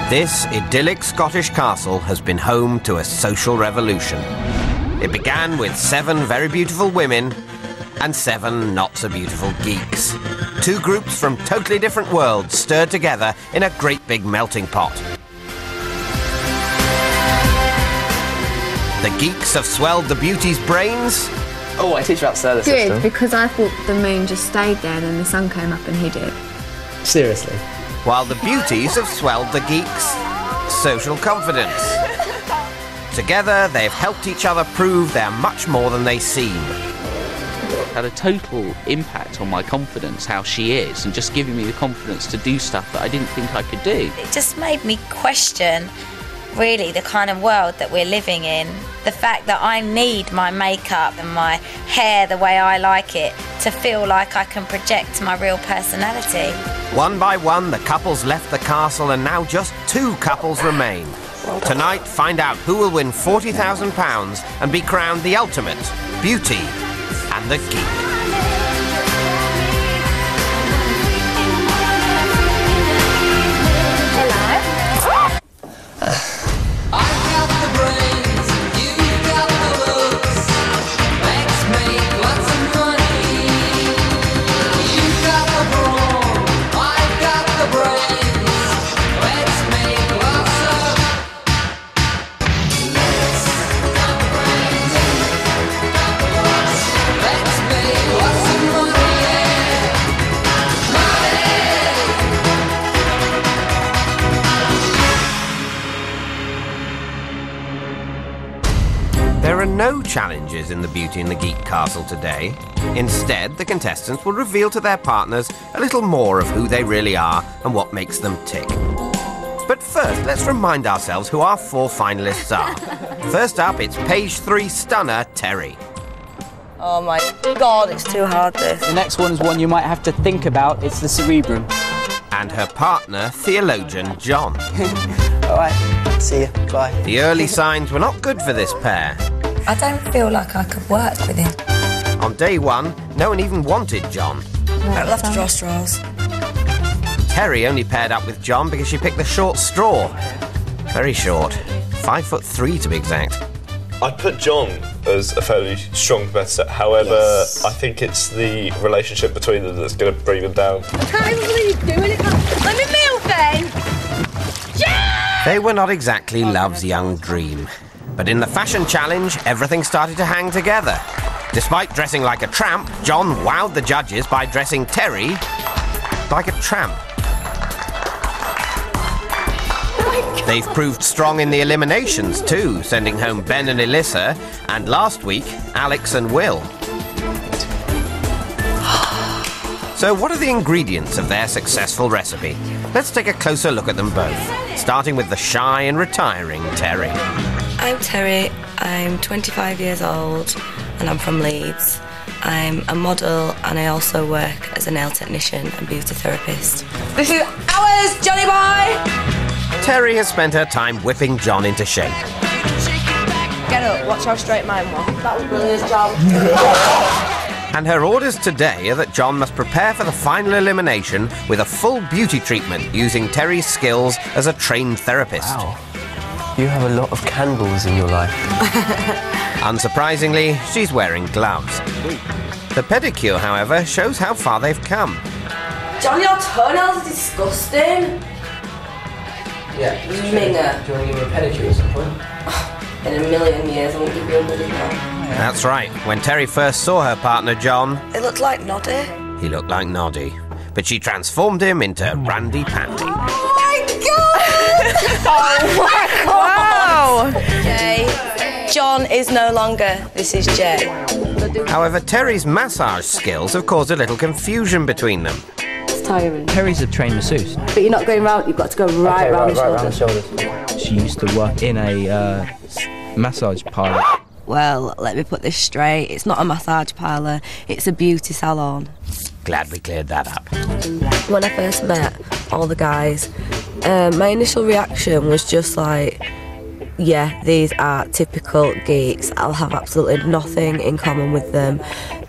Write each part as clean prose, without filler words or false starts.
This idyllic Scottish castle has been home to a social revolution. It began with 7 very beautiful women and 7 not-so-beautiful geeks. 2 groups from totally different worlds stirred together in a great big melting pot. The geeks have swelled the beauty's brains. Oh, I teach about solar system. Good, because I thought the moon just stayed there and then the sun came up and hid it. Seriously. While the beauties have swelled the geeks' social confidence. Together, they've helped each other prove they're much more than they seem. Had a total impact on my confidence, how she is, and just giving me the confidence to do stuff that I didn't think I could do. It just made me question, really, the kind of world that we're living in. The fact that I need my makeup and my hair the way I like it to feel like I can project my real personality. One by one, the couples left the castle and now just 2 couples remain. Tonight, find out who will win £40,000 and be crowned the ultimate beauty and the geek. There are no challenges in the Beauty and the Geek castle today. Instead, the contestants will reveal to their partners a little more of who they really are and what makes them tick. But first, let's remind ourselves who our 4 finalists are. First up, it's page 3 stunner, Terry. Oh my God, it's too hard, this. The next one is one you might have to think about. It's the cerebrum. And her partner, theologian, John. All right, see you, bye. The early signs were not good for this pair. I don't feel like I could work with him. On day 1, no one even wanted John. I'd love to draw straws. Terry only paired up with John because she picked the short straw. Very short. 5'3" to be exact. I'd put John as a fairly strong competitor. However, yes. I think it's the relationship between them that's going to bring them down. I can't even believe you're doing it. Let me milk then. Yeah! They were not exactly love's young dream. But in the fashion challenge, everything started to hang together. Despite dressing like a tramp, John wowed the judges by dressing Terry like a tramp. They've proved strong in the eliminations too, sending home Ben and Elissa, and last week, Alex and Will. So what are the ingredients of their successful recipe? Let's take a closer look at them both, starting with the shy and retiring Terry. I'm Terry, I'm 25 years old and I'm from Leeds. I'm a model and I also work as a nail technician and beauty therapist. This is ours, Johnny boy! Terry has spent her time whipping John into shape. Get up, watch how straight mine was. That was brilliant, John. And her orders today are that John must prepare for the final elimination with a full beauty treatment using Terry's skills as a trained therapist. Wow. You have a lot of candles in your life. Unsurprisingly, she's wearing gloves. The pedicure, however, shows how far they've come. John, your toenails are disgusting. Yeah. Minger. Do you want to give me a pedicure at some point? In a million years, I won't give you a million now. That's right. When Terry first saw her partner, John... It looked like Noddy. He looked like Noddy. But she transformed him into Randy Pandy. Oh my God! Oh my God! Wow! Jay. John is no longer. This is Jay. However, Terry's massage skills have caused a little confusion between them. It's tiring. Terry's a trained masseuse. But you're not going round, you've got to go right round the shoulders. She used to work in a massage parlour. Well, let me put this straight. It's not a massage parlour, it's a beauty salon. Glad we cleared that up. When I first met all the guys, my initial reaction was just like, yeah, these are typical geeks. I'll have absolutely nothing in common with them.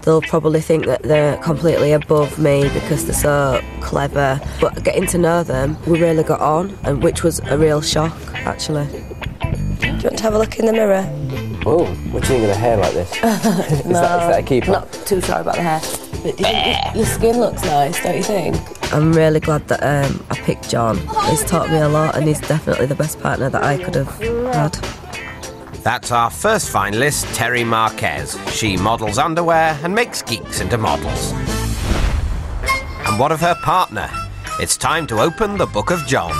They'll probably think that they're completely above me because they're so clever. But getting to know them, we really got on, and which was a real shock, actually. Do you want to have a look in the mirror? Oh, what do you think of the hair like this? is that a keeper? Not too sure about the hair. But your skin looks nice, don't you think? I'm really glad that I picked John. He's taught me a lot, and he's definitely the best partner that I could have had. That's our first finalist, Terry Marquez. She models underwear and makes geeks into models. And what of her partner? It's time to open the Book of John.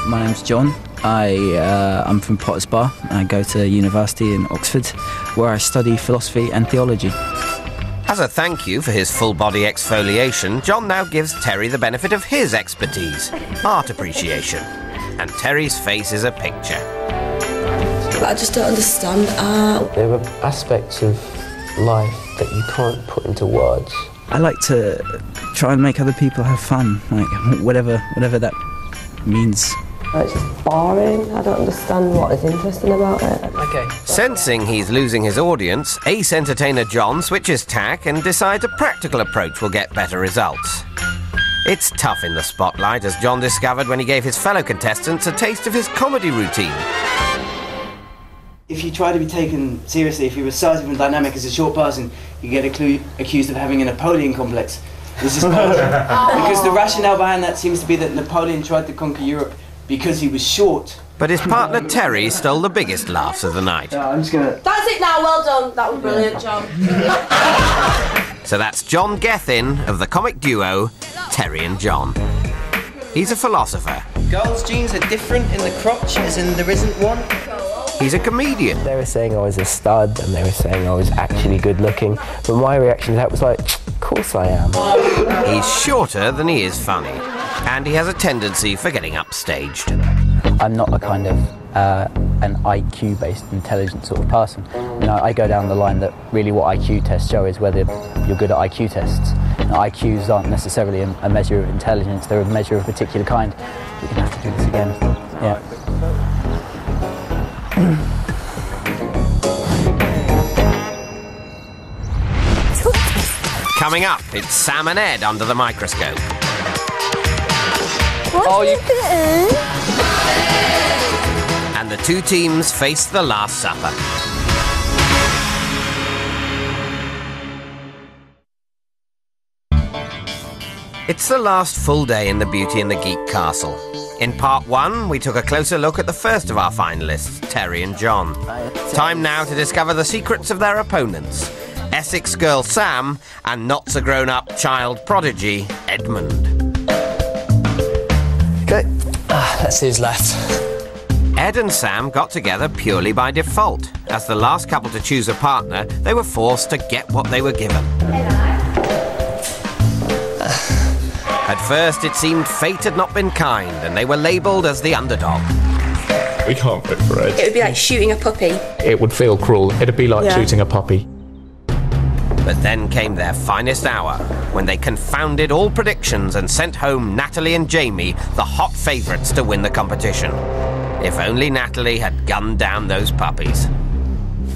My name's John. I'm from Potter's Bar. I go to university in Oxford, where I study philosophy and theology. As a thank you for his full-body exfoliation, John now gives Terry the benefit of his expertise, art appreciation. And Terry's face is a picture. I just don't understand art. There are aspects of life that you can't put into words. I like to try and make other people have fun, like whatever that means. It's just boring. I don't understand what is interesting about it. Okay. Sensing he's losing his audience, ace entertainer John switches tack and decides a practical approach will get better results. It's tough in the spotlight, as John discovered when he gave his fellow contestants a taste of his comedy routine. If you try to be taken seriously, if you're decisive and dynamic as a short person, you get accused of having a Napoleon complex. This is because the rationale behind that seems to be that Napoleon tried to conquer Europe because he was short. But his partner Terry stole the biggest laughs of the night. I'm just gonna... That's it now, well done. That was brilliant, John. So that's John Gethin of the comic duo Terry and John. He's a philosopher. Girls' jeans are different in the crotch, as in there isn't one. He's a comedian. They were saying I was a stud, and they were saying I was actually good looking, but my reaction to that was like, of course I am. He's shorter than he is funny, and he has a tendency for getting upstaged. I'm not a kind of an IQ-based intelligent sort of person. You know, I go down the line that really what IQ tests show is whether you're good at IQ tests. And IQs aren't necessarily a measure of intelligence, they're a measure of a particular kind. We're going to have to do this again. Yeah. Coming up, it's Sam and Ed under the microscope. What are you doing? And the two teams face the Last Supper. It's the last full day in the Beauty and the Geek castle. In part one, we took a closer look at the first of our finalists, Terry and John. Time now to discover the secrets of their opponents, Essex girl Sam and not-so-grown-up child prodigy Edmund. Okay, let's see who's left. Ed and Sam got together purely by default. As the last couple to choose a partner, they were forced to get what they were given. At first, it seemed fate had not been kind, and they were labelled as the underdog. We can't vote for Ed. It would be like shooting a puppy. It would feel cruel. It'd be like shooting a puppy. But then came their finest hour, when they confounded all predictions and sent home Natalie and Jamie, the hot favourites to win the competition. If only Natalie had gunned down those puppies.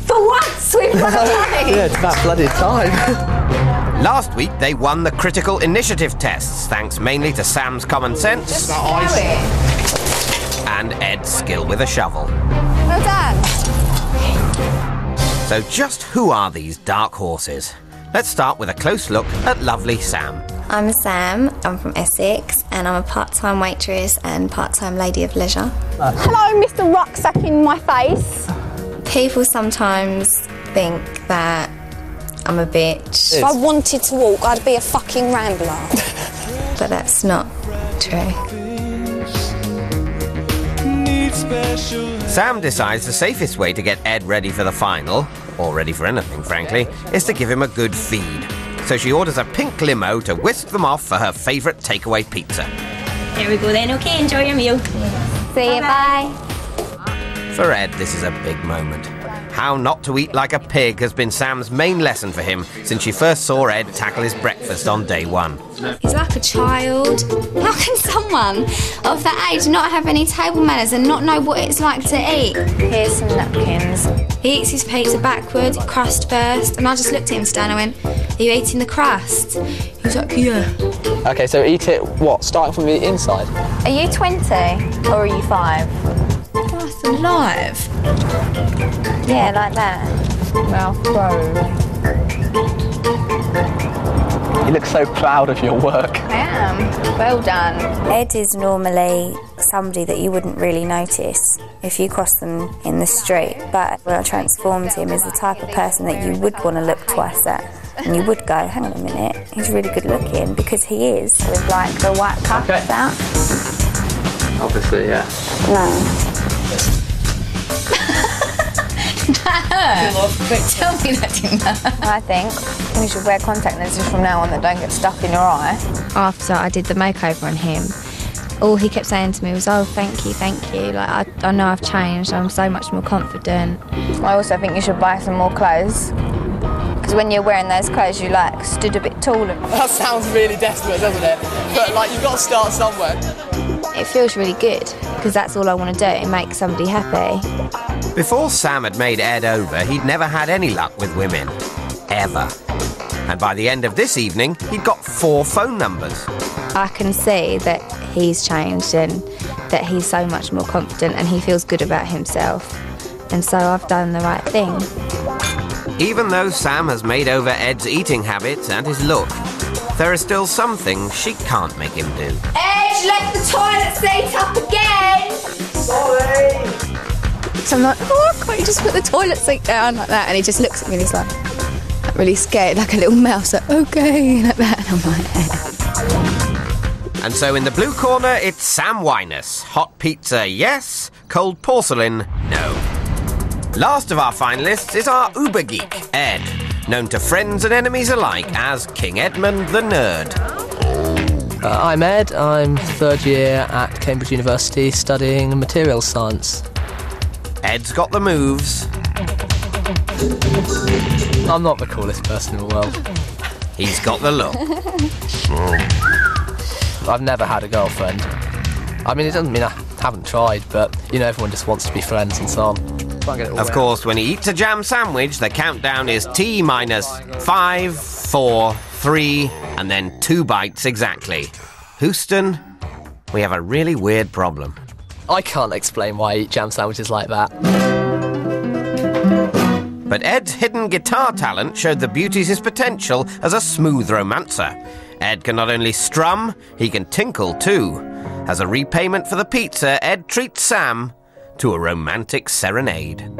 For once, we've got time. Yeah, it's that bloody time. Last week, they won the critical initiative tests, thanks mainly to Sam's common sense and Ed's skill with a shovel. Well done. So just who are these dark horses? Let's start with a close look at lovely Sam. I'm Sam, I'm from Essex, and I'm a part-time waitress and part-time lady of leisure. Hello, Mr. Rucksack in my face. People sometimes think that I'm a bitch. If I wanted to walk, I'd be a fucking rambler. But that's not true. Sam decides the safest way to get Ed ready for the final, or ready for anything, frankly, is to give him a good feed. So she orders a pink limo to whisk them off for her favourite takeaway pizza. There we go then, okay, enjoy your meal. See you, bye. For Ed, this is a big moment. How not to eat like a pig has been Sam's main lesson for him since she first saw Ed tackle his breakfast on day one. He's like a child. How can someone of that age not have any table manners and not know what it's like to eat? Here's some napkins. He eats his pizza backwards, crust first, and I just looked at him, Stan, and went, "Are you eating the crust?" He was like, "Yeah." Okay, so eat it, what, starting from the inside? Are you 20 or are you 5? That's alive. Yeah, like that. Mouth closed. You look so proud of your work. I am. Well done. Ed is normally somebody that you wouldn't really notice if you cross them in the street, but when I transformed him is the type of person that you would want to look twice at. And you would go, hang on a minute, he's really good looking, because he is. With like the white cuffs out. Obviously, yeah. No. Tell me that didn't hurt. I think you should wear contact lenses from now on that don't get stuck in your eye. After I did the makeover on him, all he kept saying to me was, "Oh, thank you, thank you. Like, I know I've changed, I'm so much more confident." I also think you should buy some more clothes. Because when you're wearing those clothes, you like stood a bit taller. That sounds really desperate, doesn't it? But like, you've got to start somewhere. It feels really good, because that's all I want to do, make somebody happy. Before Sam had made Ed over, he'd never had any luck with women. Ever. And by the end of this evening, he'd got 4 phone numbers. I can see that he's changed and that he's so much more confident and he feels good about himself. And so I've done the right thing. Even though Sam has made over Ed's eating habits and his look, there are still some things she can't make him do. Ed, left the toilet seat up again! Sorry! So I'm like, "Oh, can't you just put the toilet seat down like that?" And he just looks at me and he's like really scared, like a little mouse, like, "Okay," like that. And I'm like, And so in the blue corner, it's Sam Winus. Hot pizza, yes. Cold porcelain, no. Last of our finalists is our uber geek, Ed, known to friends and enemies alike as King Edmund the Nerd. I'm Ed. I'm 3rd year at Cambridge University studying materials science. Ed's got the moves. I'm not the coolest person in the world. He's got the look. I've never had a girlfriend. I mean, it doesn't mean I haven't tried, but, you know, everyone just wants to be friends and so on. Of course, when he eats a jam sandwich, the countdown is T minus 5, 4, 3, and then 2 bites exactly. Houston, we have a really weird problem. I can't explain why I eat jam sandwiches like that. But Ed's hidden guitar talent showed the beauties his potential as a smooth romancer. Ed can not only strum, he can tinkle too. As a repayment for the pizza, Ed treats Sam to a romantic serenade.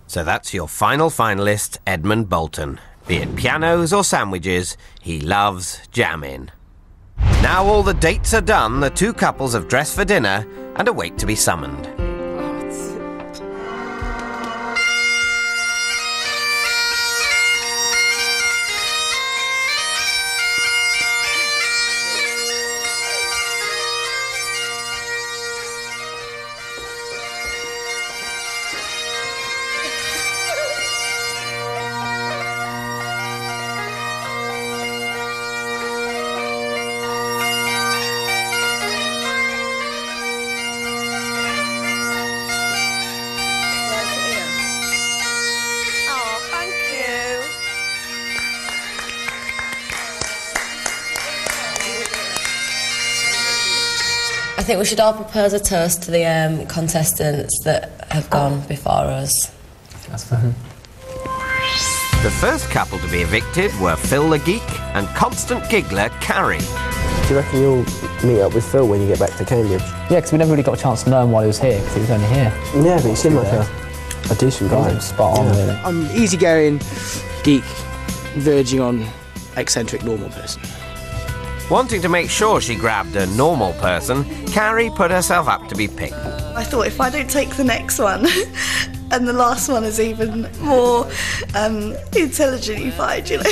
So that's your final finalist, Edmund Bolton. Be it pianos or sandwiches, he loves jamming. Now all the dates are done, the 2 couples have dressed for dinner and await to be summoned. I think we should all propose a toast to the contestants that have gone before us. That's fine. The first couple to be evicted were Phil the Geek and constant giggler Carrie. Do you reckon you'll meet up with Phil when you get back to Cambridge? Yeah, because we never really got a chance to know him while he was here, because he was only here. Yeah, but he seemed like a decent guy. Spot on, really. I'm easygoing, geek, verging on eccentric normal person. Wanting to make sure she grabbed a normal person, Carrie put herself up to be picked. I thought if I don't take the next one, and the last one is even more intelligently fired, you know,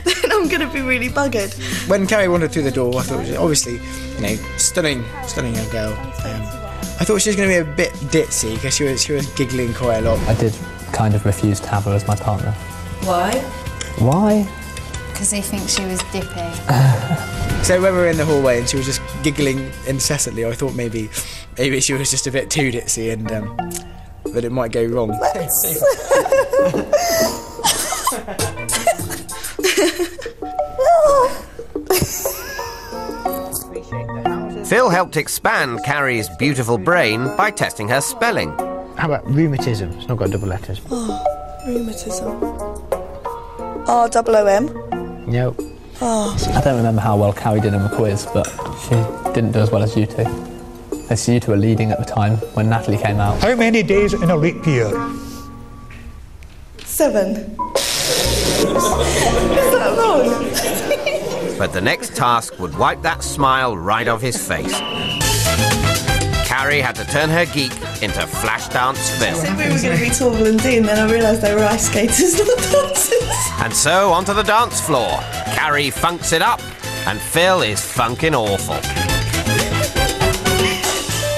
then I'm going to be really buggered. When Carrie wandered through the door, I thought, it was obviously, you know, stunning young girl. I thought she was going to be a bit ditzy because she was giggling quite a lot. I did kind of refuse to have her as my partner. Why? Why? Because he thinks she was dippy. So when we were in the hallway and she was just giggling incessantly, I thought maybe she was just a bit too ditzy and that it might go wrong. Phil helped expand Carrie's beautiful brain by testing her spelling. How about rheumatism? It's not got double letters. Oh, rheumatism. R-O-O-M? Nope. Oh. I don't remember how well Carrie did in the quiz, but she didn't do as well as you two. You two were leading at the time when Natalie came out. How many days in a leap year? 7. Is that wrong? But the next task would wipe that smile right off his face. Carrie had to turn her geek into Flashdance Phil. I said we were going to be tall blondine, then I realised they were ice skaters, not dancers. And so onto the dance floor. Carrie funks it up, and Phil is funking awful.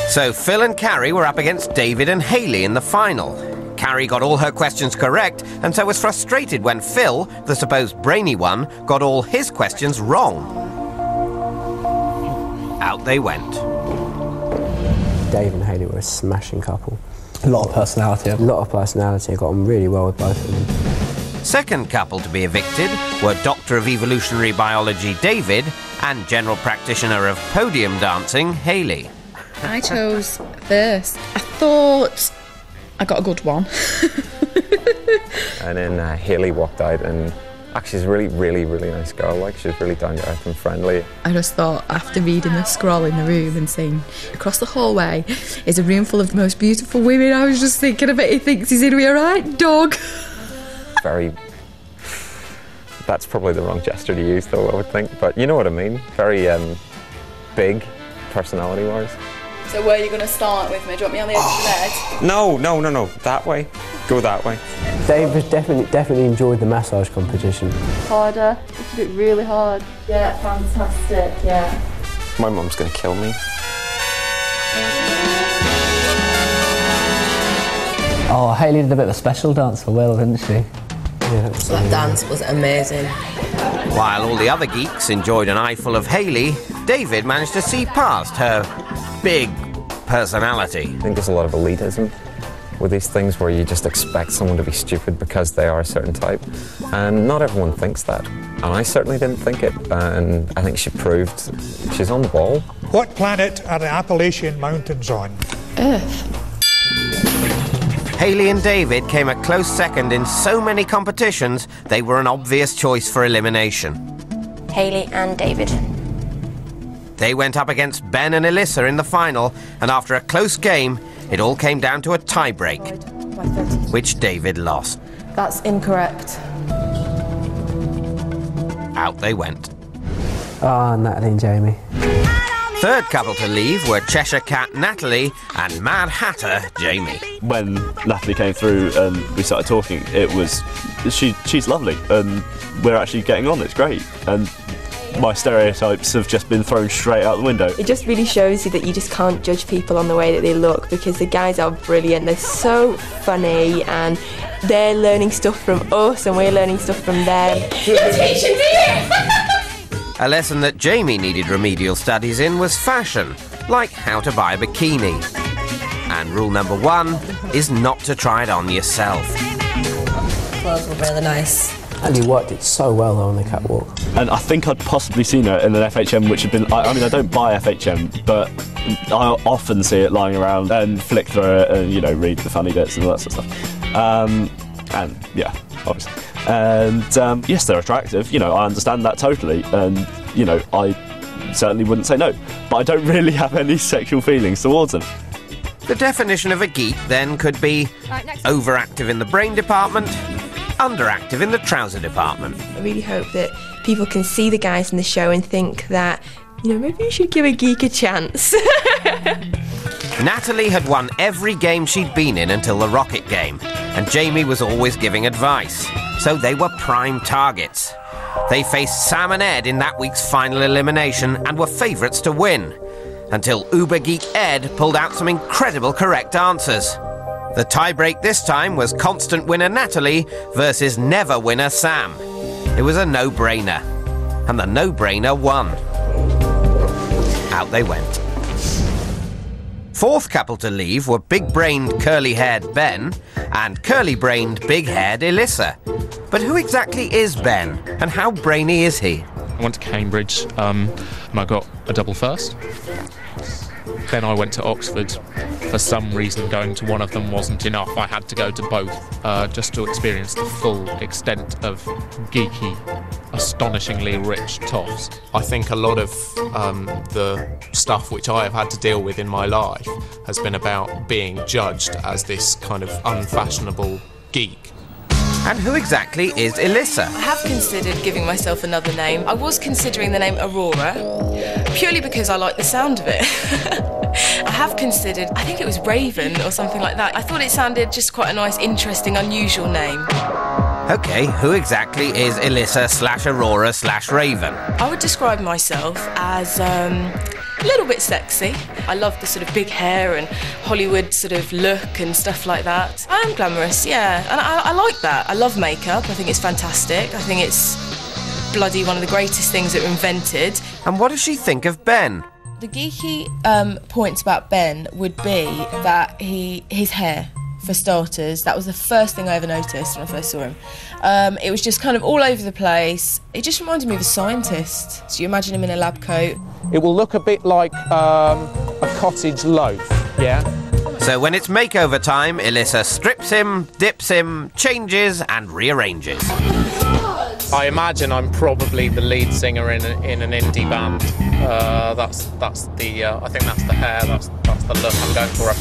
So Phil and Carrie were up against David and Hayley in the final. Carrie got all her questions correct, and so was frustrated when Phil, the supposed brainy one, got all his questions wrong. Out they went. Dave and Hayley were a smashing couple. A lot of personality. A lot of personality. I got on really well with both of them. Second couple to be evicted were Doctor of Evolutionary Biology David and General Practitioner of Podium Dancing Hayley. I chose first. I thought I got a good one. And then Hayley walked out, and actually she's a really nice girl. Like, she's really down to earth and friendly. I just thought, after reading the scroll in the room and seeing across the hallway is a room full of the most beautiful women, I was just thinking, I bet he thinks he's in with a right dog. That's probably the wrong gesture to use, though, I would think, but you know what I mean. Very big, personality-wise. So where are you going to start with me? Do you want me on the edge of the bed? No, that way. Go that way. Dave has definitely enjoyed the massage competition. Harder. You should do it really hard. Yeah, fantastic, yeah. My mum's going to kill me. Oh, Hayley did a bit of a special dance for Will, didn't she? Yeah, that dance was amazing. While all the other geeks enjoyed an eyeful of Hayley, David managed to see past her big personality. I think there's a lot of elitism with these things where you just expect someone to be stupid because they are a certain type, and not everyone thinks that, and I certainly didn't think it, and I think she proved she's on the ball. What planet are the Appalachian Mountains on? Earth. Hayley and David came a close second in so many competitions, they were an obvious choice for elimination. Hayley and David. They went up against Ben and Alyssa in the final, and after a close game, it all came down to a tie-break, which David lost. That's incorrect. Out they went. Ah, Natalie and Jamie. Third couple to leave were Cheshire Cat Natalie and Mad Hatter Jamie. When Natalie came through and we started talking, it was she's lovely and we're actually getting on. It's great, and my stereotypes have just been thrown straight out the window. It just really shows you that you just can't judge people on the way that they look, because the guys are brilliant. They're so funny and they're learning stuff from us and we're learning stuff from them. You're teaching me! A lesson that Jamie needed remedial studies in was fashion, like how to buy a bikini. And rule number 1 is not to try it on yourself. Clothes were really nice. And you worked it so well though on the catwalk. And I think I'd possibly seen her in an FHM, which had been, I mean, I don't buy FHM, but I often see it lying around and flick through it and, you know, read the funny bits and all that sort of stuff. And yeah, obviously. And yes, they're attractive. You know, I understand that totally. And, you know, I certainly wouldn't say no. But I don't really have any sexual feelings towards them. The definition of a geek then could be overactive in the brain department, underactive in the trouser department. I really hope that people can see the guys in the show and think that, you know, maybe you should give a geek a chance. Natalie had won every game she'd been in until the rocket game, and Jamie was always giving advice, so they were prime targets. They faced Sam and Ed in that week's final elimination and were favourites to win, until uber geek Ed pulled out some incredible correct answers. The tie-break this time was constant winner Natalie versus never winner Sam. It was a no-brainer, and the no-brainer won. Out they went. Fourth couple to leave were big-brained, curly-haired Ben and curly-brained, big-haired Elissa. But who exactly is Ben, and how brainy is he? I went to Cambridge, and I got a double first. Then I went to Oxford. For some reason, going to one of them wasn't enough. I had to go to both, just to experience the full extent of geeky, astonishingly rich toffs. I think a lot of the stuff which I have had to deal with in my life has been about being judged as this kind of unfashionable geek. And who exactly is Elissa? I have considered giving myself another name. I was considering the name Aurora, purely because I like the sound of it. I have considered, I think it was Raven or something like that. I thought it sounded just quite a nice, interesting, unusual name. Okay, who exactly is Elissa/Aurora/Raven? I would describe myself as a little bit sexy. I love the sort of big hair and Hollywood sort of look and stuff like that. I am glamorous, yeah, and I like that. I love makeup. I think it's fantastic. I think it's bloody one of the greatest things that were invented. And what does she think of Ben? The geeky points about Ben would be that his hair, for starters, that was the first thing I ever noticed when I first saw him. It was just kind of all over the place. It just reminded me of a scientist. So you imagine him in a lab coat. It will look a bit like a cottage loaf, yeah? So when it's makeover time, Elissa strips him, dips him, changes and rearranges. I imagine I'm probably the lead singer in an indie band. I think that's the hair, that's the look I'm going for.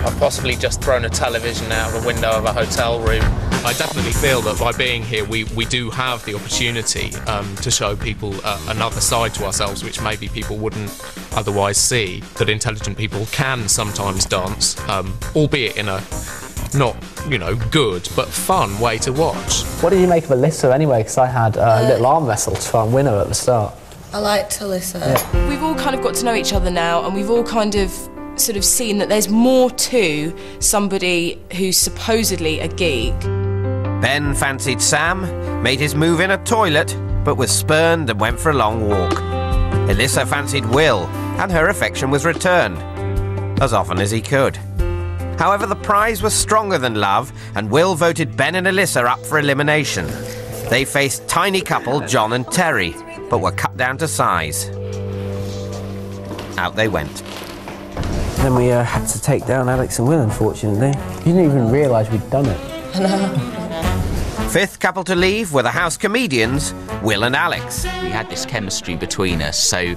I've possibly just thrown a television out of a window of a hotel room. I definitely feel that by being here, we do have the opportunity to show people another side to ourselves, which maybe people wouldn't otherwise see. That intelligent people can sometimes dance, albeit in a not, you know, good, but fun way to watch. What did you make of Elissa anyway? Because I had a little arm wrestle to try and win her at the start. I liked Elissa. Yeah. We've all kind of got to know each other now, and we've all kind of sort of seen that there's more to somebody who's supposedly a geek. Ben fancied Sam, made his move in a toilet, but was spurned and went for a long walk. Elissa fancied Will, and her affection was returned, as often as he could. However, the prize was stronger than love, and Will voted Ben and Elissa up for elimination. They faced tiny couple John and Terry, but were cut down to size. Out they went. Then we had to take down Alex and Will, unfortunately. You didn't even realise we'd done it. I know. Fifth couple to leave were the house comedians, Will and Alex. We had this chemistry between us, so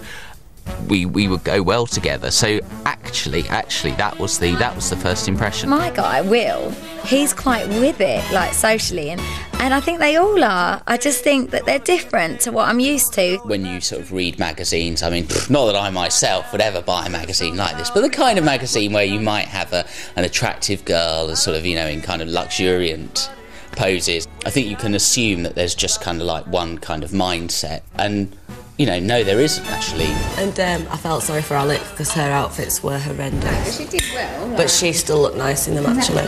we would go well together. So actually, that was the first impression. My guy, Will, he's quite with it, like socially, and I think they all are. I just think that they're different to what I'm used to. When you sort of read magazines, I mean, not that I myself would ever buy a magazine like this, but the kind of magazine where you might have an attractive girl as sort of, you know, in kind of luxuriant poses. I think you can assume that there's just kind of like one kind of mindset, and you know, no, there isn't actually. And I felt sorry for Alex because her outfits were horrendous. She did well. But she still looked nice in them, actually.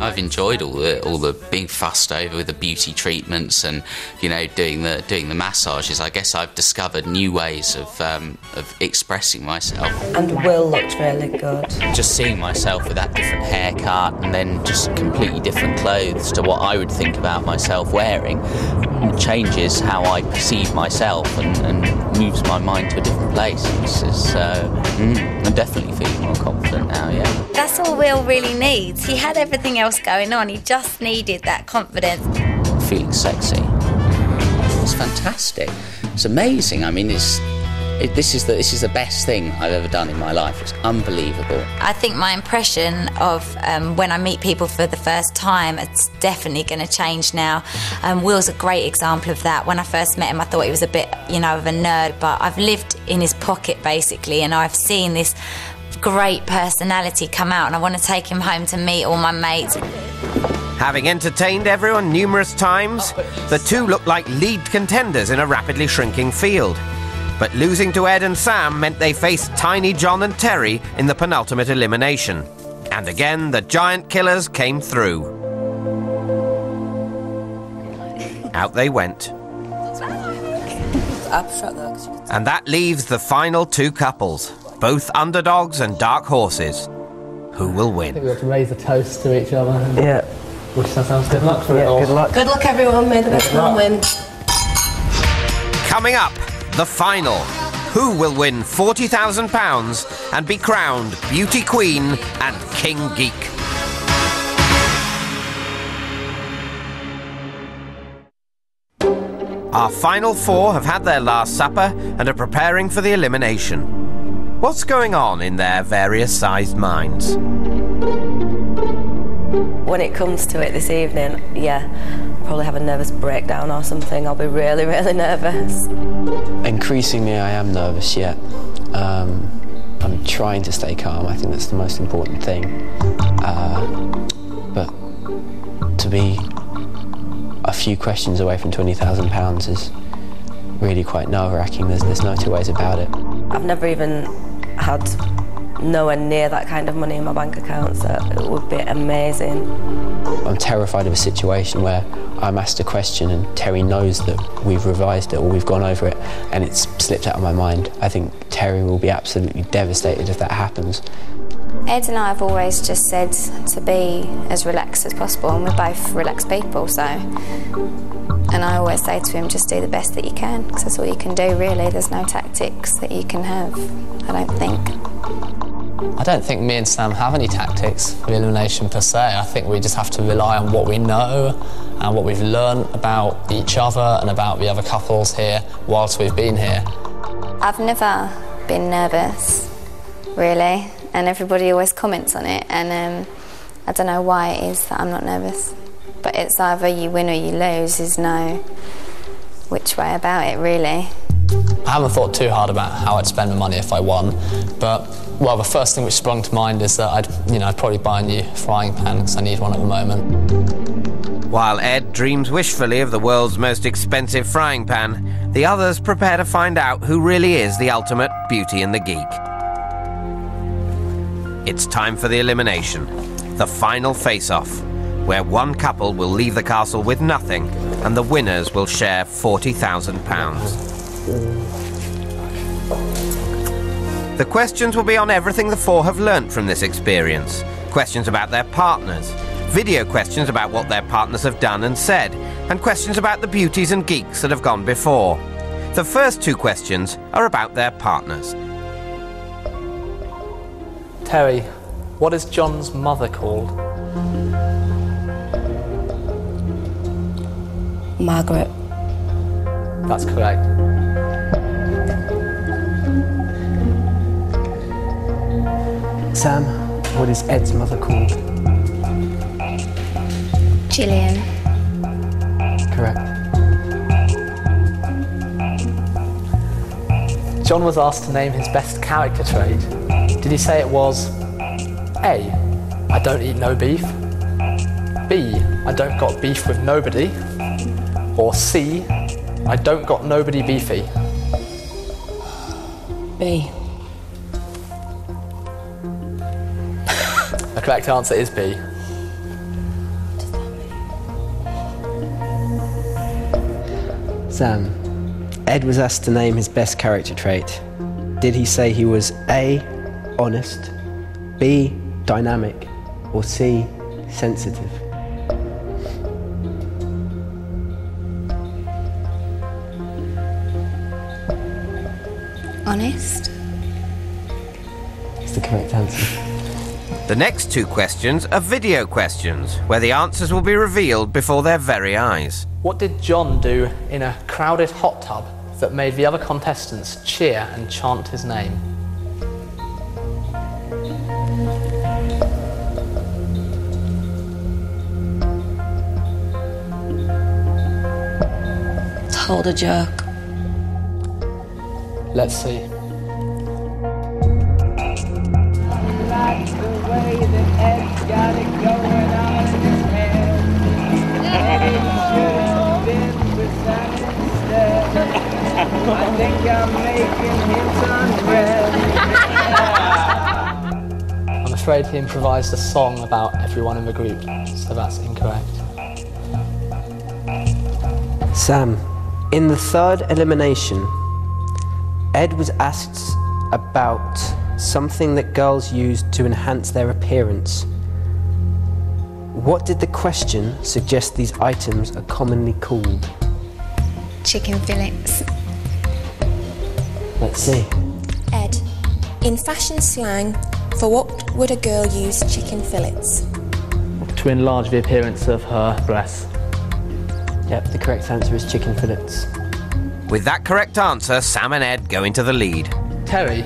I've enjoyed all the being fussed over with the beauty treatments and, you know, doing the massages. I guess I've discovered new ways of expressing myself. And Will looked really good. Just seeing myself with that different haircut and then just completely different clothes to what I would think about myself wearing changes how I perceive myself and moves my mind to a different place. I'm definitely feeling more confident now, yeah. That's all Will really needs. He had everything else going on. He just needed that confidence. Feeling sexy. It's fantastic. It's amazing. I mean, this is the best thing I've ever done in my life. It's unbelievable. I think my impression of when I meet people for the first time, it's definitely going to change now. Will's a great example of that. When I first met him, I thought he was a bit, of a nerd, but I've lived in his pocket, basically, and I've seen this great personality come out, and I want to take him home to meet all my mates. Having entertained everyone numerous times, the two look like lead contenders in a rapidly shrinking field. But losing to Ed and Sam meant they faced Tiny John and Terry in the penultimate elimination. And again, the giant killers came through. Out they went. And that leaves the final two couples, both underdogs and dark horses. Who will win? I think we have to raise a toast to each other. Yeah. Wish ourselves good luck for it all. Good luck. Good luck, everyone. May the best one win. Coming up, the final. Who will win £40,000 and be crowned Beauty Queen and King Geek? Our final four have had their last supper and are preparing for the elimination. What's going on in their various sized minds? When it comes to it this evening, I'll probably have a nervous breakdown or something. I'll be really, really nervous. Increasingly, I am nervous, yeah. I'm trying to stay calm. I think that's the most important thing. But to be a few questions away from £20,000 is really quite nerve-wracking. There's no two ways about it. I've never even had nowhere near that kind of money in my bank account, so it would be amazing. I'm terrified of a situation where I'm asked a question and Terry knows that we've revised it or we've gone over it and it's slipped out of my mind. I think Terry will be absolutely devastated if that happens. Ed and I have always just said to be as relaxed as possible, and we're both relaxed people, so... And I always say to him, just do the best that you can, because that's all you can do, really. There's no tactics that you can have, I don't think. I don't think me and Sam have any tactics for elimination per se. I think we just have to rely on what we know and what we've learned about each other and about the other couples here whilst we've been here. I've never been nervous, really, and everybody always comments on it, and I don't know why it is that I'm not nervous. But it's either you win or you lose. There's no which way about it, really. I haven't thought too hard about how I'd spend the money if I won, but well, the first thing which sprung to mind is that I'd probably buy a new frying pan because I need one at the moment. While Ed dreams wishfully of the world's most expensive frying pan, the others prepare to find out who really is the ultimate Beauty and the Geek. It's time for the elimination, the final face-off, where one couple will leave the castle with nothing and the winners will share £40,000. The questions will be on everything the four have learnt from this experience. Questions about their partners, video questions about what their partners have done and said, and questions about the beauties and geeks that have gone before. The first two questions are about their partners. Terry, what is John's mother called? Margaret. That's correct. Sam, what is Ed's mother called? Gillian. Correct. John was asked to name his best character trait. Did he say it was A, I don't eat no beef, B, I don't got beef with nobody, or C, I don't got nobody beefy? B. The correct answer is B. Sam, Ed was asked to name his best character trait. Did he say he was A, honest, B, dynamic, or C, sensitive? Honest. It's the correct answer. The next two questions are video questions, where the answers will be revealed before their very eyes. What did John do in a crowded hot tub that made the other contestants cheer and chant his name? Told a joke. Let's see. I think I'm making him turn red. I'm afraid he improvised a song about everyone in the group, so that's incorrect. Sam, in the third elimination, Ed was asked about something that girls use to enhance their appearance. What did the question suggest these items are commonly called? Chicken fillets. Let's see. Ed, in fashion slang, for what would a girl use chicken fillets? To enlarge the appearance of her breasts. Yep, the correct answer is chicken fillets. With that correct answer, Sam and Ed go into the lead. Terry,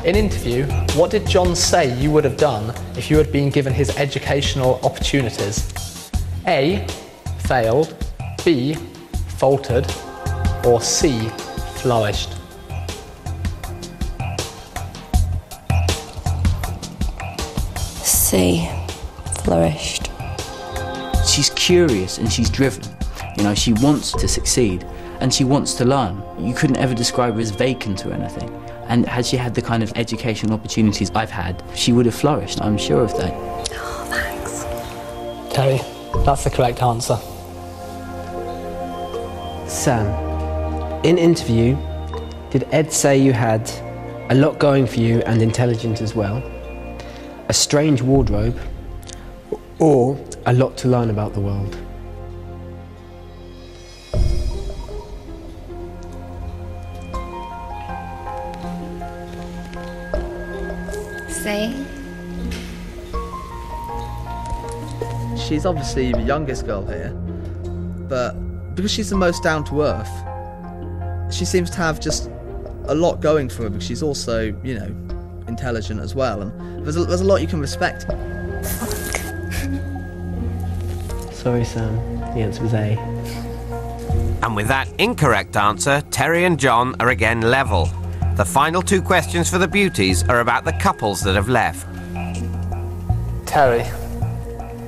in interview, what did John say you would have done if you had been given his educational opportunities? A, failed, B, faltered, or C, flourished? C, flourished. She's curious and she's driven. You know, she wants to succeed and she wants to learn. You couldn't ever describe her as vacant or anything. And had she had the kind of educational opportunities I've had, she would have flourished, I'm sure of that. Oh, thanks. Terry, that's the correct answer. Sam, in interview, did Ed say you had a lot going for you and intelligent as well, a strange wardrobe, or a lot to learn about the world? See? She's obviously the youngest girl here, but because she's the most down to earth, she seems to have just a lot going for her because she's also, you know, intelligent as well, and there's a lot you can respect. Sorry, Sam. The answer was A. And with that incorrect answer, Terry and John are again level. The final two questions for the beauties are about the couples that have left. Terry,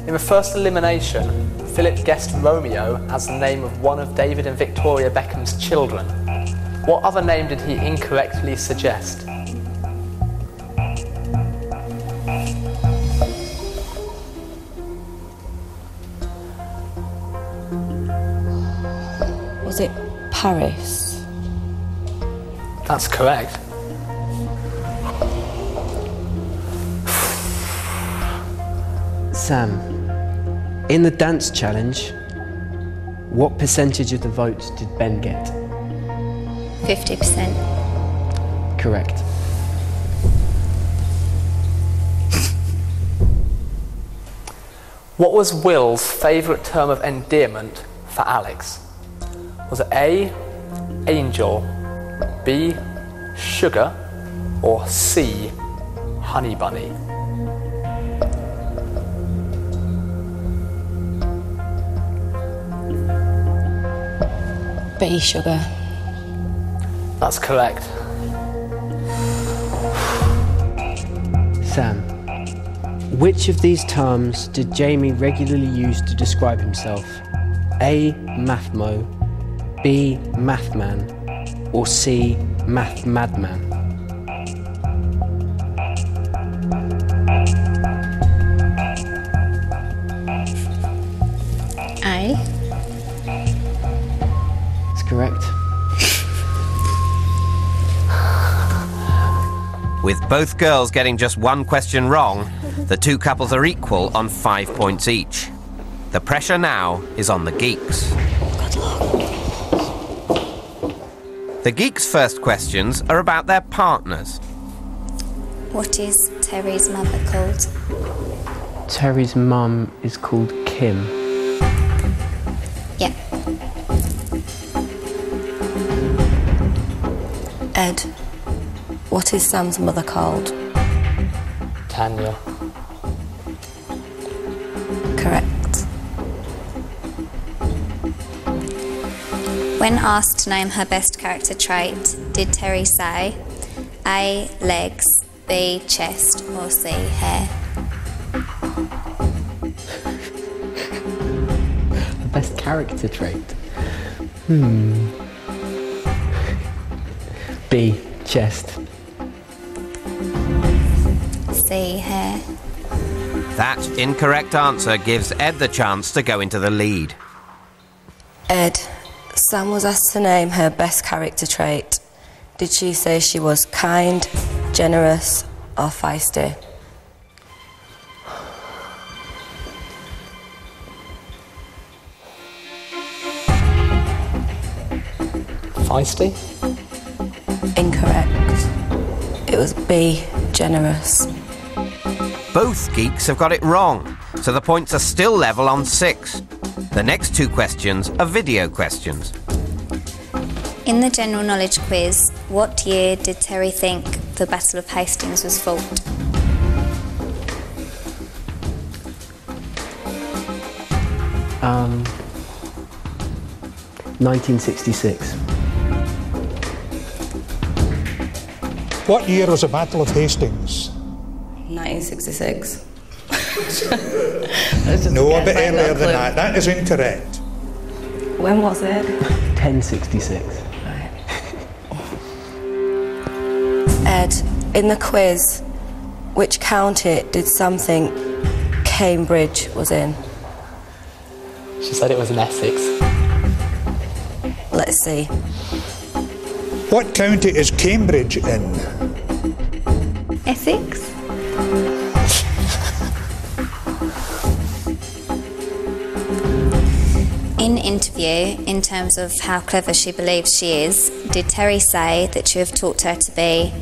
in the first elimination, Philip guessed Romeo as the name of one of David and Victoria Beckham's children. What other name did he incorrectly suggest? Was it Paris? That's correct. Sam, in the dance challenge, what percentage of the votes did Ben get? 50%. Correct. What was Will's favourite term of endearment for Alex? Was it A, angel, B, sugar, or C, honey bunny? B, sugar. That's correct. Sam, which of these terms did Jamie regularly use to describe himself? A, mathmo, B, mathman, or C, math madman? A. That's correct. With both girls getting just one question wrong, the two couples are equal on 5 points each. The pressure now is on the geeks. The Geek's first questions are about their partners. What is Terry's mother called? Terry's mum is called Kim. Yeah. Ed, what is Sam's mother called? Tanya. Correct. When asked to name her best character trait, did Terry say A. legs, B. chest, or C. hair? The best character trait? B. Chest. C. hair. That incorrect answer gives Ed the chance to go into the lead. Ed, Sam was asked to name her best character trait. Did she say she was kind, generous, or feisty? Feisty? Incorrect. It was B. generous. Both Geeks have got it wrong, so the points are still level on 6. The next 2 questions are video questions. In the general knowledge quiz, what year did Terry think the Battle of Hastings was fought? Um, 1966. What year was the Battle of Hastings? 1966. No, a bit earlier than that. That is incorrect. When was it? 1066. Ed, in the quiz, which county did Sam think Cambridge was in? She said it was in Essex. Let's see. What county is Cambridge in? Essex? In interview, in terms of how clever she believes she is, did Terry say that you have taught her to be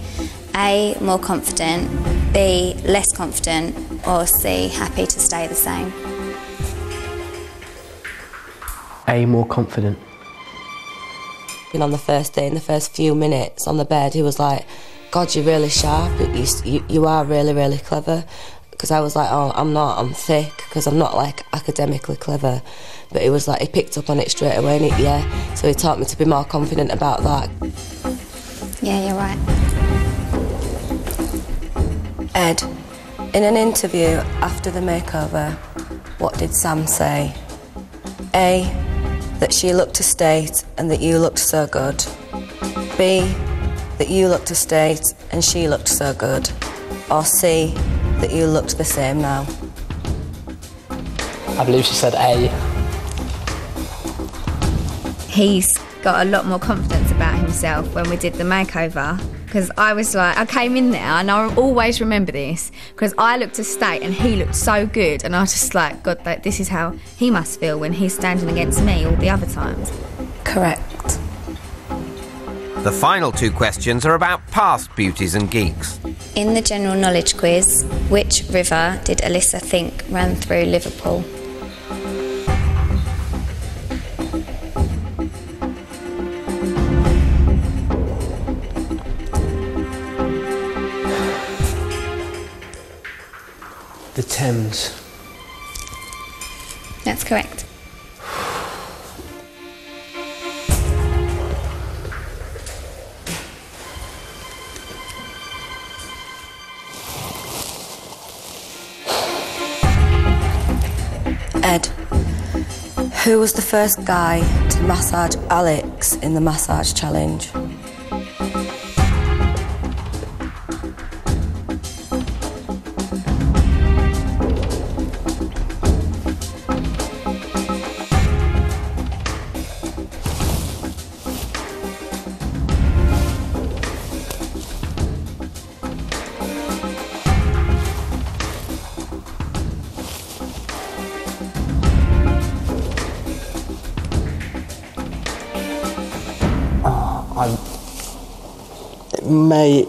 A. more confident, B. less confident, or C. happy to stay the same? A. more confident. And on the first day, in the first few minutes on the bed, he was like, God, you're really sharp, you are really, really clever. Because I was like, oh, I'm not, I'm thick, because I'm not like academically clever. But it was like, he picked up on it straight away, and so he taught me to be more confident about that. Yeah, you're right. Ed, in an interview after the makeover, what did Sam say? A, that she looked to state and that you looked so good. B, that you looked to state and she looked so good. Or C, that you looked the same now. I believe she said A. He's got a lot more confidence about himself when we did the makeover, because I was like, I came in there and I always remember this because I looked to state and he looked so good, and I was just like, God, this is how he must feel when he's standing against me all the other times. Correct. The final 2 questions are about past beauties and geeks. In the general knowledge quiz, which river did Alyssa think ran through Liverpool? The Thames. That's correct. Ed, who was the first guy to massage Alex in the massage challenge? it may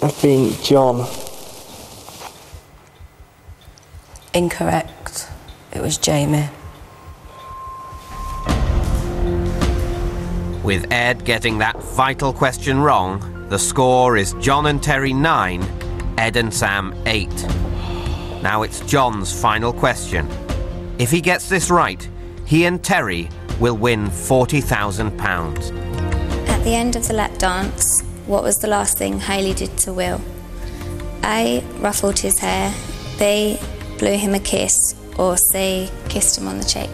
have been John. Incorrect. It was Jamie. With Ed getting that vital question wrong, the score is John and Terry 9, Ed and Sam 8. Now it's John's final question. If he gets this right, he and Terry will win £40,000. At the end of the lap dance, what was the last thing Hayley did to Will? A. Ruffled his hair. B. Blew him a kiss. Or C. Kissed him on the cheek.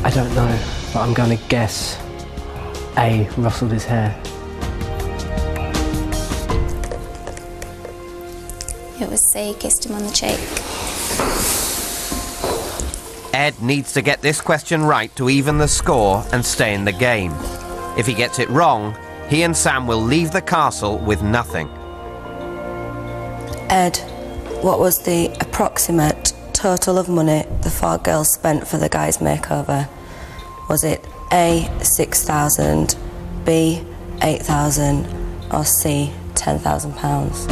I don't know, but I'm going to guess A. Rustled his hair. It was C. Kissed him on the cheek. Ed needs to get this question right to even the score and stay in the game. If he gets it wrong, he and Sam will leave the castle with nothing. Ed, what was the approximate total of money the 4 girls spent for the guy's makeover? Was it A. 6,000, B. 8,000, or C. £10,000?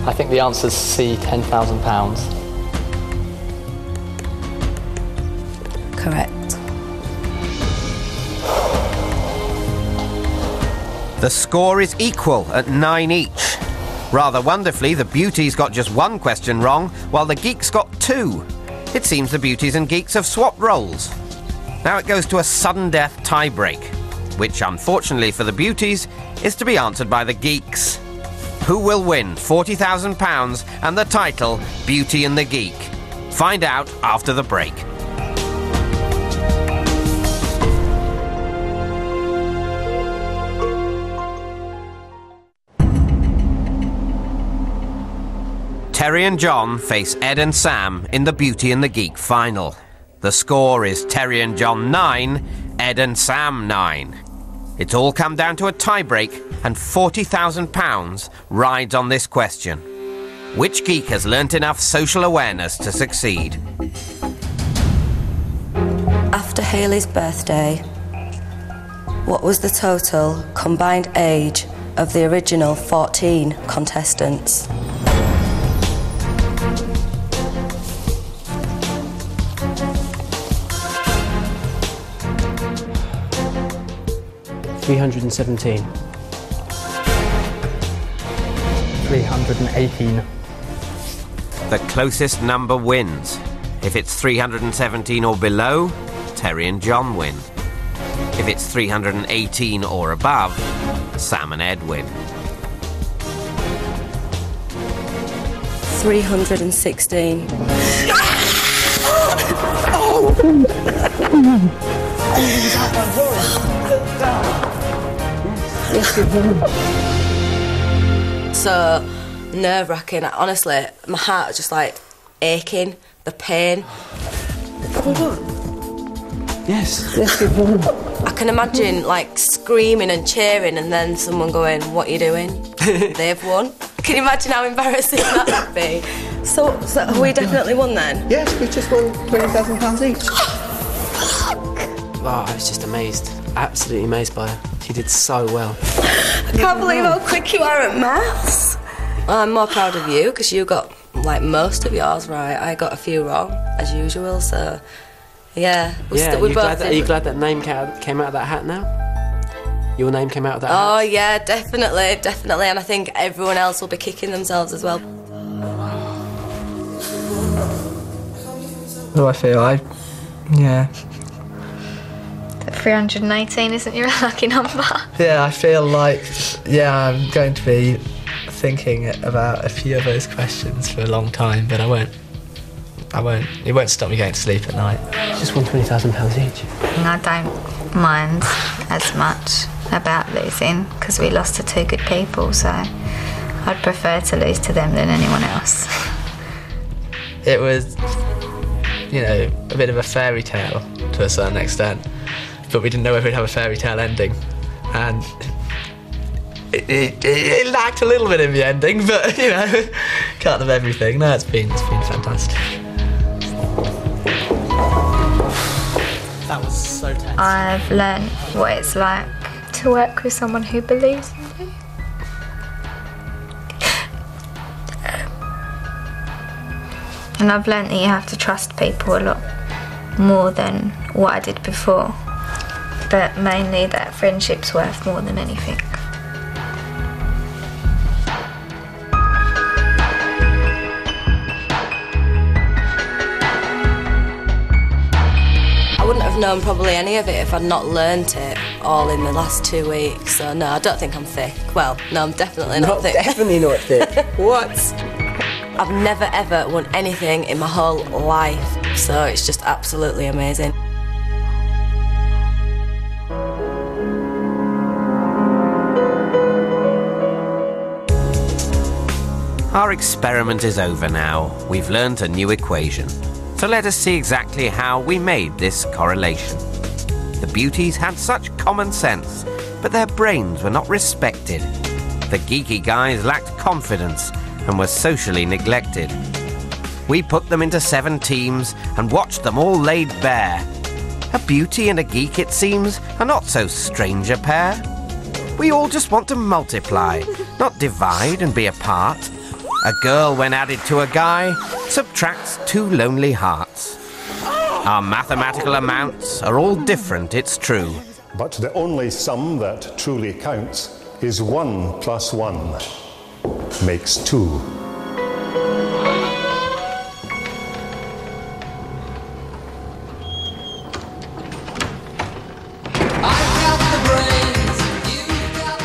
I think the answer's C, £10,000. Correct. The score is equal at 9 each. Rather wonderfully, the Beauties got just 1 question wrong, while the Geeks got 2. It seems the Beauties and Geeks have swapped roles. Now it goes to a sudden death tie-break, which unfortunately for the Beauties is to be answered by the Geeks. Who will win £40,000 and the title Beauty and the Geek? Find out after the break. Terry and John face Ed and Sam in the Beauty and the Geek final. The score is Terry and John 9, Ed and Sam 9. It's all come down to a tie-break, and £40,000 rides on this question. Which geek has learnt enough social awareness to succeed? After Hayley's birthday, what was the total combined age of the original 14 contestants? $317. 318. The closest number wins. If it's 317 or below, Terry and John win. If it's 318 or above, Sam and Ed win. 316. So nerve-wracking. Honestly, my heart was just like aching, the pain. Yes. I can imagine like screaming and cheering and then someone going, "What are you doing?" They've won. Can you imagine how embarrassing that would be? So we definitely won then? Yes, we just won £20,000 each. Oh, I was just amazed. Absolutely amazed by her. She did so well. I can't believe how quick you are at maths. I'm more proud of you because you got like most of yours right. I got a few wrong as usual. So yeah, Are you glad that name came out of that hat now? Your name came out of that hat? Oh yeah, definitely, and I think everyone else will be kicking themselves as well. What do I feel? Yeah. 318 isn't your lucky number? Yeah, I feel like, I'm going to be thinking about a few of those questions for a long time, but I won't. It won't stop me going to sleep at night. Just won £20,000 each. I don't mind as much about losing because we lost to 2 good people, so I'd prefer to lose to them than anyone else. It was, you know, a bit of a fairy tale to a certain extent, but we didn't know if we'd have a fairy tale ending, and it lacked a little bit in the ending, but you know, can't have everything. No, it's been fantastic. That was so tense. I've learned what it's like to work with someone who believes in you. And I've learned that you have to trust people a lot more than what I did before. But mainly that friendship's worth more than anything. I wouldn't have known probably any of it if I'd not learnt it all in the last 2 weeks. So no, I don't think I'm thick. Well, no, I'm definitely not thick. Definitely not thick. What? I've never ever won anything in my whole life, so it's just absolutely amazing. Our experiment is over now. We've learnt a new equation. So let us see exactly how we made this correlation. The beauties had such common sense, but their brains were not respected. The geeky guys lacked confidence and were socially neglected. We put them into 7 teams and watched them all laid bare. A beauty and a geek, it seems, are not so strange a pair. We all just want to multiply, not divide and be apart. A girl, when added to a guy, subtracts 2 lonely hearts. Our mathematical amounts are all different, it's true. But the only sum that truly counts is 1 + 1 makes 2.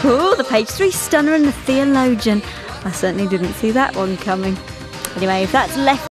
Oh, the page 3 stunner and the theologian. I certainly didn't see that one coming. Anyway, if that's left